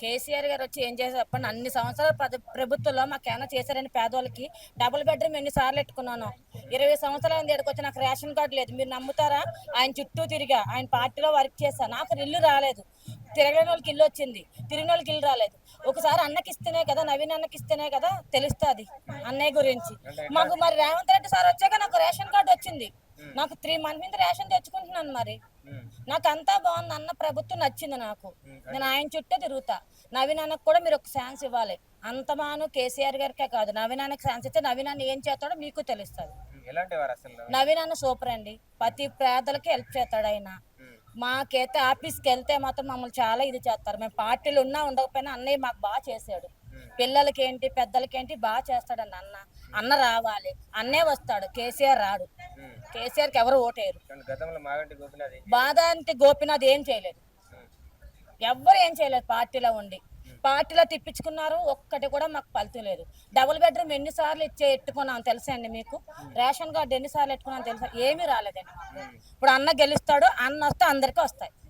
కేసీఆర్ గారు వచ్చి ఏం చేశారు చెప్పండి? అన్ని సంవత్సరాల ప్రభుత్వంలో మాకేమైనా చేశారని పేదవాళ్ళకి డబుల్ బెడ్రూమ్ ఎన్నిసార్లు ఎట్టుకున్నాను. 20 సంవత్సరాలు ఈడకి వచ్చి నాకు రేషన్ కార్డు లేదు. మీరు నమ్ముతారా? ఆయన చుట్టూ తిరిగా, ఆయన పార్టీలో వర్క్ చేశా, నాకు ఇల్లు రాలేదు. తిరగని వాళ్ళకి ఇల్లు వచ్చింది, తిరిగిన వాళ్ళకి ఇల్లు రాలేదు. ఒకసారి అన్నకి ఇస్తేనే కదా, నవీన్ అన్నకి ఇస్తేనే కదా తెలుస్తుంది అన్నయ్య గురించి. మాకు మరి రేవంత్ రెడ్డి సార్ వచ్చాక నాకు రేషన్ కార్డు వచ్చింది. నాకు 3 మంత్స్ నుంచి రేషన్ తెచ్చుకుంటున్నాను. మరి నాకు అంతా బాగుంది, అన్న ప్రభుత్వం నచ్చింది నాకు. నేను ఆయన చుట్టే తిరుగుతా. నవీన్ అన్నకు కూడా మీరు ఒక ఛాన్స్ ఇవ్వాలి. అంతమాను కేసీఆర్ గారికే కాదు, నవీన్ అన్నకి ఛాన్స్ ఇస్తే నవీన్ అన్న ఏం చేస్తాడో మీకు తెలుస్తుంది. నవీన్ అన్న సూపర్ అండి. ప్రతి పేదలకి హెల్ప్ చేస్తాడు ఆయన. మాకైతే ఆఫీస్కి వెళ్తే మాత్రం మమ్మల్ని చాలా ఇది చేస్తారు. మేము పార్టీలు ఉన్నా ఉండకపోయినా అన్నయ్య మాకు బాగా చేశాడు. పిల్లలకి ఏంటి పెద్దలకి ఏంటి బాగా చేస్తాడండి అన్న. అన్న రావాలి, అన్నే వస్తాడు, కేసీఆర్ రాడు. కేసీఆర్కి ఎవరు ఓటేయరు. బాధ అంటే గోపినాథ్ ఏం చేయలేదు, ఎవ్వరు ఏం చేయలేదు. పార్టీలో ఉండి పార్టీలో తిప్పించుకున్నారు, ఒక్కటి కూడా మాకు ఫలితం లేదు. డబుల్ బెడ్రూమ్ ఎన్నిసార్లు ఎట్టుకున్నాం తెలుసా అండి మీకు? రేషన్ కార్డు ఎన్నిసార్లు ఎట్టుకున్నాం తెలుసా? ఏమీ రాలేదండి. ఇప్పుడు అన్న గెలుస్తాడు, అన్న వస్తే అందరికీ వస్తాయి.